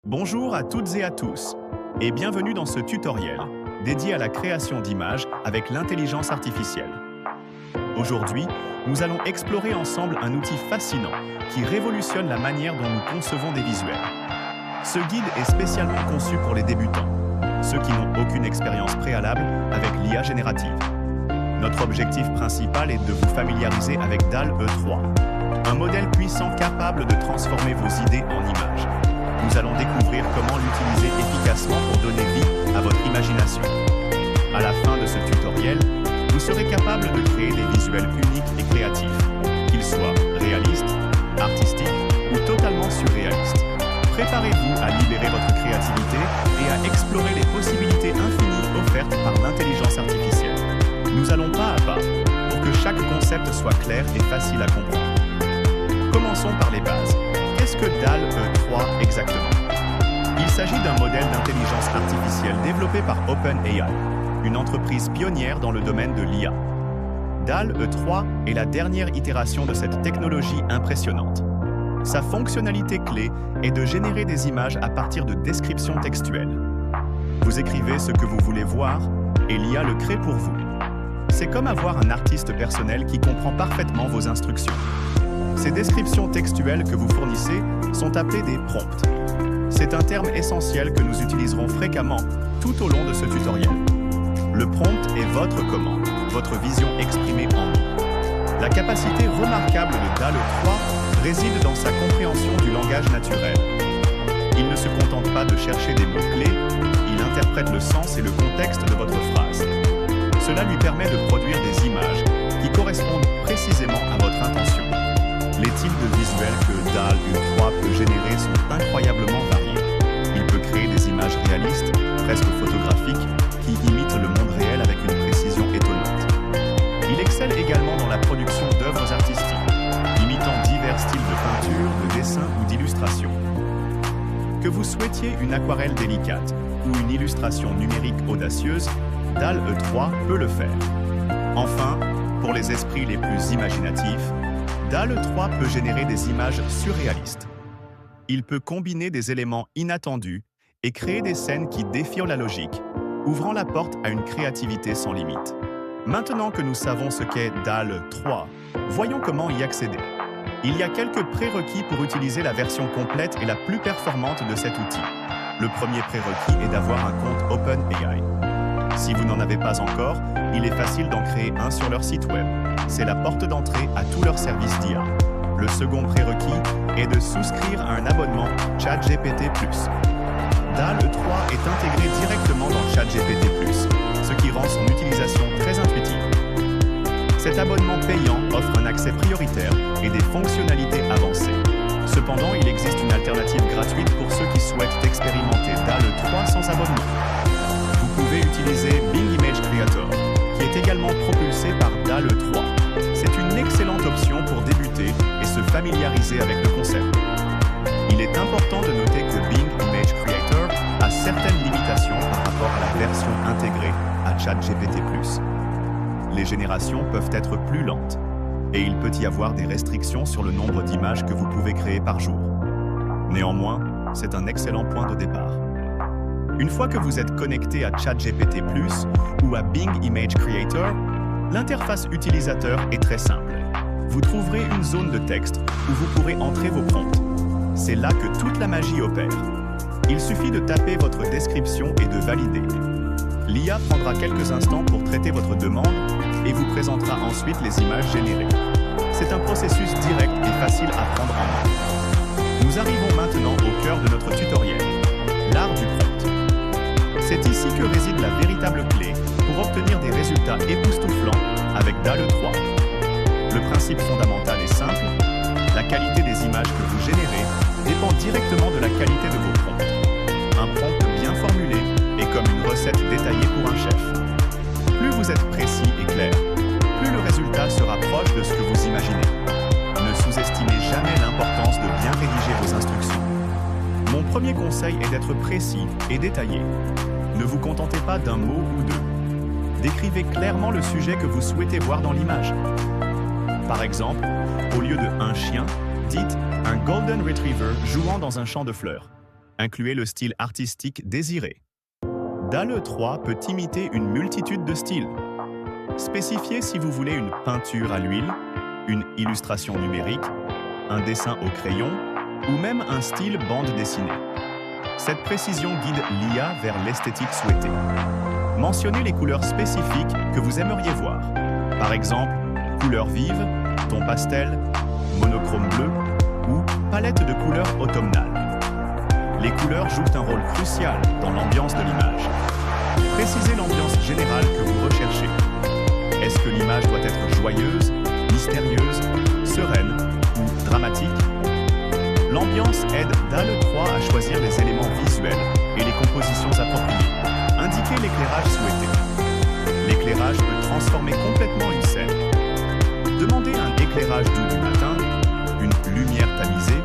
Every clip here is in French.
Bonjour à toutes et à tous, et bienvenue dans ce tutoriel dédié à la création d'images avec l'intelligence artificielle. Aujourd'hui, nous allons explorer ensemble un outil fascinant qui révolutionne la manière dont nous concevons des visuels. Ce guide est spécialement conçu pour les débutants, ceux qui n'ont aucune expérience préalable avec l'IA générative. Notre objectif principal est de vous familiariser avec DALL-E 3, un modèle puissant capable de transformer vos idées en images. Nous allons découvrir comment l'utiliser efficacement pour donner vie à votre imagination. À la fin de ce tutoriel, vous serez capable de créer des visuels uniques et créatifs, qu'ils soient réalistes, artistiques ou totalement surréalistes. Préparez-vous à libérer votre créativité et à explorer les possibilités infinies offertes par l'intelligence artificielle. Nous allons pas à pas pour que chaque concept soit clair et facile à comprendre. Commençons par les bases. Qu'est-ce que DALL-E 3 exactement? Il s'agit d'un modèle d'intelligence artificielle développé par OpenAI, une entreprise pionnière dans le domaine de l'IA. DALL-E 3 est la dernière itération de cette technologie impressionnante. Sa fonctionnalité clé est de générer des images à partir de descriptions textuelles. Vous écrivez ce que vous voulez voir et l'IA le crée pour vous. C'est comme avoir un artiste personnel qui comprend parfaitement vos instructions. Ces descriptions textuelles que vous fournissez sont appelées des prompts. C'est un terme essentiel que nous utiliserons fréquemment tout au long de ce tutoriel. Le prompt est votre commande, votre vision exprimée en mots. La capacité remarquable de DALL-E 3 réside dans sa compréhension du langage naturel. Il ne se contente pas de chercher des mots-clés, il interprète le sens et le contexte de votre phrase. Cela lui permet de produire des images qui correspondent précisément à votre intention. Les types de visuels que DALL-E 3 peut générer sont incroyablement variés. Il peut créer des images réalistes, presque photographiques, qui imitent le monde réel avec une précision étonnante. Il excelle également dans la production d'œuvres artistiques, imitant divers styles de peinture, de dessin ou d'illustration. Que vous souhaitiez une aquarelle délicate ou une illustration numérique audacieuse, DALL-E 3 peut le faire. Enfin, pour les esprits les plus imaginatifs, DALL-E 3 peut générer des images surréalistes. Il peut combiner des éléments inattendus et créer des scènes qui défient la logique, ouvrant la porte à une créativité sans limite. Maintenant que nous savons ce qu'est DALL-E 3, voyons comment y accéder. Il y a quelques prérequis pour utiliser la version complète et la plus performante de cet outil. Le premier prérequis est d'avoir un compte OpenAI. Si vous n'en avez pas encore, il est facile d'en créer un sur leur site web. C'est la porte d'entrée à tous leurs services d'IA. Le second prérequis est de souscrire à un abonnement ChatGPT+. DALL-E 3 est intégré directement dans ChatGPT+, ce qui rend son utilisation très intuitive. Cet abonnement payant offre un accès prioritaire et des fonctionnalités avancées. Cependant, il existe une alternative gratuite pour ceux qui souhaitent expérimenter DALL-E 3 sans abonnement. Vous pouvez utiliser Bing Image Creator, qui est également propulsé par DALL-E 3. C'est une excellente option pour débuter et se familiariser avec le concept. Il est important de noter que Bing Image Creator a certaines limitations par rapport à la version intégrée à ChatGPT+. Les générations peuvent être plus lentes, et il peut y avoir des restrictions sur le nombre d'images que vous pouvez créer par jour. Néanmoins, c'est un excellent point de départ. Une fois que vous êtes connecté à ChatGPT+, ou à Bing Image Creator, l'interface utilisateur est très simple. Vous trouverez une zone de texte où vous pourrez entrer vos prompts. C'est là que toute la magie opère. Il suffit de taper votre description et de valider. L'IA prendra quelques instants pour traiter votre demande et vous présentera ensuite les images générées. C'est un processus direct et facile à prendre en main. Nous arrivons maintenant au cœur de notre tutoriel, l'art du prompt. C'est ici que réside la véritable clé pour obtenir des résultats époustouflants avec DALL-E 3. Le principe fondamental est simple, la qualité des images que vous générez dépend directement de la qualité de vos prompts. Un prompt bien formulé est comme une recette détaillée pour un chef. Plus vous êtes précis et clair, plus le résultat sera proche de ce que vous imaginez. Ne sous-estimez jamais l'importance de bien rédiger vos instructions. Mon premier conseil est d'être précis et détaillé. Ne vous contentez pas d'un mot ou deux. Décrivez clairement le sujet que vous souhaitez voir dans l'image. Par exemple, au lieu de « un chien », dites « un golden retriever jouant dans un champ de fleurs ». Incluez le style artistique désiré. DALL-E 3 peut imiter une multitude de styles. Spécifiez si vous voulez une peinture à l'huile, une illustration numérique, un dessin au crayon ou même un style bande dessinée. Cette précision guide l'IA vers l'esthétique souhaitée. Mentionnez les couleurs spécifiques que vous aimeriez voir. Par exemple, couleurs vives, ton pastel, monochrome bleu ou palette de couleurs automnales. Les couleurs jouent un rôle crucial dans l'ambiance de l'image. Précisez l'ambiance générale que vous recherchez. Est-ce que l'image doit être joyeuse, mystérieuse, sereine ou dramatique? L'ambiance aide DALL-E 3 à choisir les éléments visuels et les compositions appropriées. Indiquez l'éclairage souhaité. L'éclairage peut transformer complètement une scène. Demandez un éclairage doux du matin, une lumière tamisée,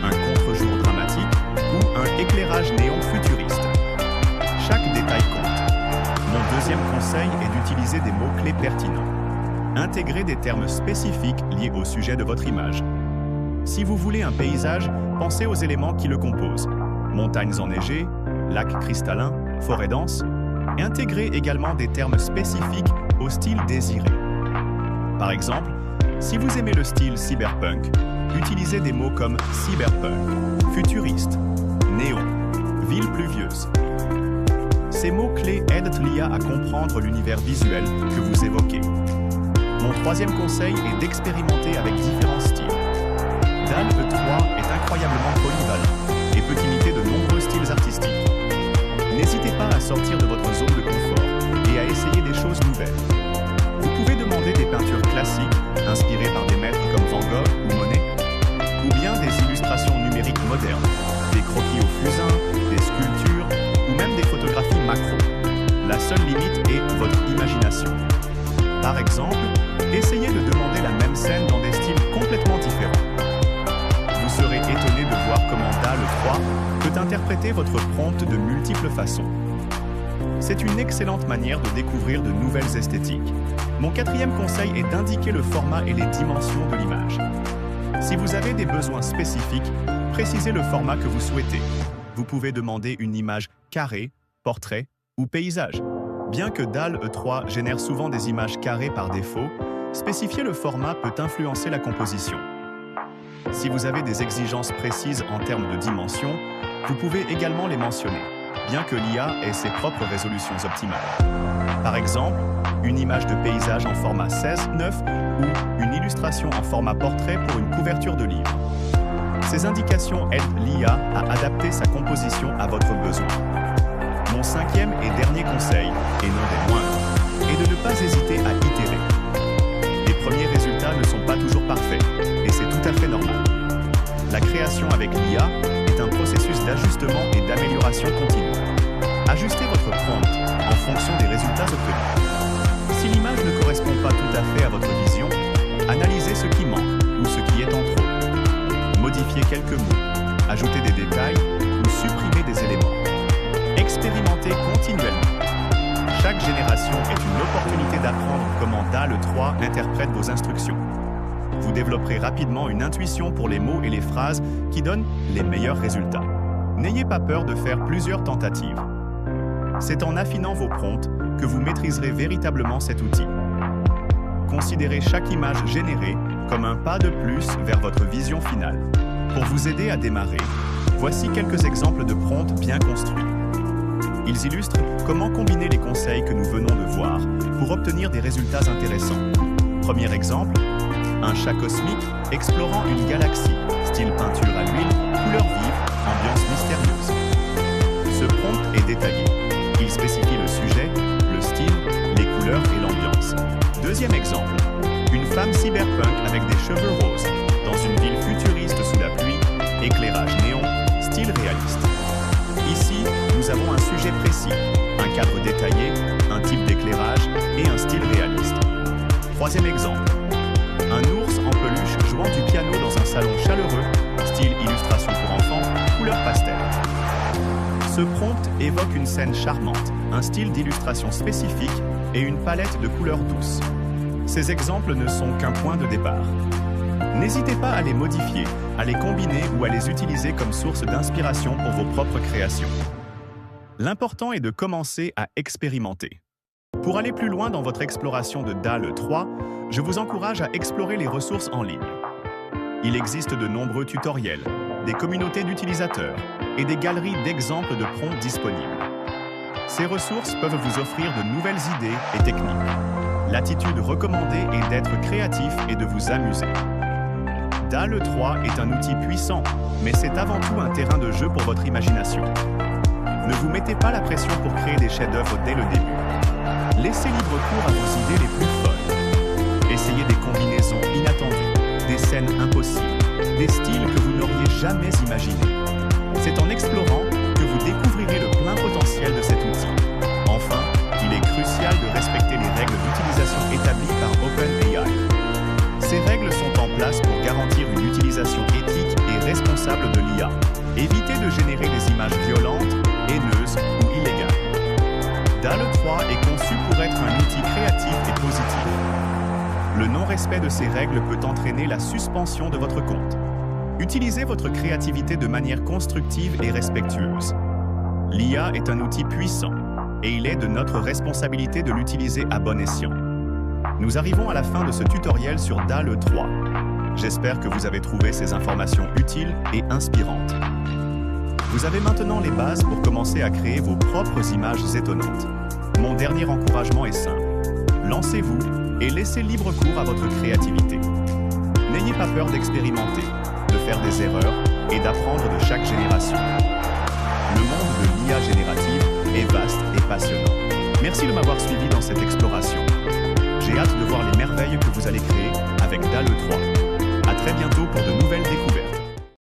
un contre-jour dramatique ou un éclairage néon futuriste. Chaque détail compte. Mon deuxième conseil est d'utiliser des mots-clés pertinents. Intégrez des termes spécifiques liés au sujet de votre image. Si vous voulez un paysage, pensez aux éléments qui le composent. Montagnes enneigées, lacs cristallins, forêts denses. Intégrez également des termes spécifiques au style désiré. Par exemple, si vous aimez le style cyberpunk, utilisez des mots comme cyberpunk, futuriste, néon, ville pluvieuse. Ces mots-clés aident l'IA à comprendre l'univers visuel que vous évoquez. Mon troisième conseil est d'expérimenter avec différents styles. DALL-E 3 est incroyablement polyvalent et peut imiter de nombreux styles artistiques. N'hésitez pas à sortir de votre zone de confort et à essayer des choses nouvelles. Vous pouvez demander des peintures classiques, inspirées par des maîtres comme Van Gogh ou Monet, ou bien des illustrations numériques modernes, des croquis au fusain, des sculptures, ou même des photographies macro. La seule limite est votre imagination. Par exemple, essayez de demander la même scène dans des styles complètement différents. Vous serez étonné de voir comment DALL-E 3 peut interpréter votre prompt de multiples façons. C'est une excellente manière de découvrir de nouvelles esthétiques. Mon quatrième conseil est d'indiquer le format et les dimensions de l'image. Si vous avez des besoins spécifiques, précisez le format que vous souhaitez. Vous pouvez demander une image carrée, portrait ou paysage. Bien que DALL-E 3 génère souvent des images carrées par défaut, spécifier le format peut influencer la composition. Si vous avez des exigences précises en termes de dimensions, vous pouvez également les mentionner, bien que l'IA ait ses propres résolutions optimales. Par exemple, une image de paysage en format 16:9 ou une illustration en format portrait pour une couverture de livre. Ces indications aident l'IA à adapter sa composition à votre besoin. Mon cinquième et dernier conseil, et non des moindres, est de ne pas hésiter à itérer. Les premiers résultats ne sont pas toujours parfaits, et c'est tout à fait normal. La création avec l'IA est un processus d'ajustement et d'amélioration continue. Ajustez votre prompt en fonction des résultats obtenus. Si l'image ne correspond pas tout à fait à votre vision, analysez ce qui manque ou ce qui est en trop. Modifiez quelques mots, ajoutez des détails ou supprimez des éléments. Expérimentez continuellement. Chaque génération est une opportunité d'apprendre comment DALL-E 3 interprète vos instructions. Vous développerez rapidement une intuition pour les mots et les phrases qui donnent les meilleurs résultats. N'ayez pas peur de faire plusieurs tentatives. C'est en affinant vos prompts que vous maîtriserez véritablement cet outil. Considérez chaque image générée comme un pas de plus vers votre vision finale. Pour vous aider à démarrer, voici quelques exemples de prompts bien construits. Ils illustrent comment combiner les conseils que nous venons de voir pour obtenir des résultats intéressants. Premier exemple, un chat cosmique explorant une galaxie, style peinture à l'huile, couleur vive, ambiance mystérieuse. Ce prompt est détaillé. Il spécifie le sujet, le style, les couleurs et l'ambiance. Deuxième exemple, une femme cyberpunk avec des cheveux roses, dans une ville futuriste sous la pluie, éclairage néon, style réaliste. Ici, nous avons un sujet précis, un cadre détaillé, un type d'éclairage et un style réaliste. Troisième exemple, un ours en peluche jouant du piano dans un salon chaleureux, style illustration pour enfants, couleur pastel. Ce prompt évoque une scène charmante, un style d'illustration spécifique et une palette de couleurs douces. Ces exemples ne sont qu'un point de départ. N'hésitez pas à les modifier, à les combiner ou à les utiliser comme source d'inspiration pour vos propres créations. L'important est de commencer à expérimenter. Pour aller plus loin dans votre exploration de DALL-E 3, je vous encourage à explorer les ressources en ligne. Il existe de nombreux tutoriels, des communautés d'utilisateurs et des galeries d'exemples de prompts disponibles. Ces ressources peuvent vous offrir de nouvelles idées et techniques. L'attitude recommandée est d'être créatif et de vous amuser. DALL-E 3 est un outil puissant, mais c'est avant tout un terrain de jeu pour votre imagination. Ne vous mettez pas la pression pour créer des chefs-d'œuvre dès le début. Laissez libre cours à vos idées les plus folles. Essayez des combinaisons inattendues, des scènes impossibles, des styles que vous n'auriez jamais imaginés. C'est en explorant que vous découvrirez le plein potentiel de cet outil. Enfin, il est crucial de respecter les règles d'utilisation établies par OpenAI. Ces règles sont en place pour garantir une utilisation éthique et responsable de l'IA. Évitez de générer des images violentes, haineuses ou illégales. DALL-E 3 est conçu pour être un outil créatif et positif. Le non-respect de ces règles peut entraîner la suspension de votre compte. Utilisez votre créativité de manière constructive et respectueuse. L'IA est un outil puissant et il est de notre responsabilité de l'utiliser à bon escient. Nous arrivons à la fin de ce tutoriel sur DALL-E 3. J'espère que vous avez trouvé ces informations utiles et inspirantes. Vous avez maintenant les bases pour commencer à créer vos propres images étonnantes. Mon dernier encouragement est simple. Lancez-vous et laissez libre cours à votre créativité. N'ayez pas peur d'expérimenter, de faire des erreurs et d'apprendre de chaque génération. Le monde de l'IA générative est vaste et passionnant. Merci de m'avoir suivi dans cette exploration. J'ai hâte de voir les merveilles que vous allez créer avec DALL-E 3. À très bientôt pour de nouvelles découvertes.